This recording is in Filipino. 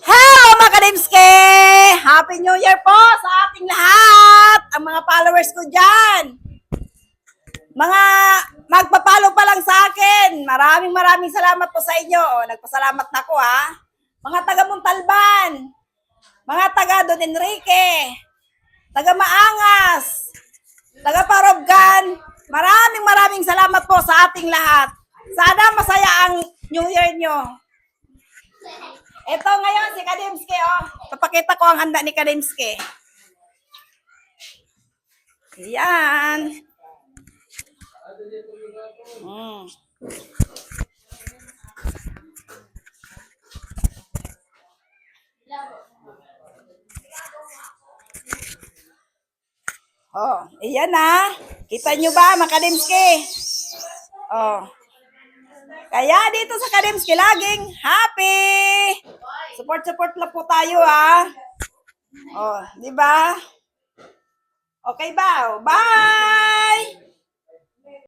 Hello mga Kadimske! Happy New Year po sa ating lahat! Ang mga followers ko dyan. Mga magpapalo pa lang sa akin. Maraming salamat po sa inyo. Nagpasalamat na ako ha. Mga taga Montalban, mga taga Don Enrique, taga Maangas, taga Parobgan. Maraming salamat po sa ating lahat. Sana masaya ang New Year nyo. Ito ngayon si Kadimske, oh. Papakita ko ang handa ni Kadimske. Yan. Oh, iyan na. Kita nyo ba, mga Kadimske? Oh. Kaya dito sa Kadimske, laging happy! Support lang po tayo, ha? Oh, di ba? Okay ba? Bye!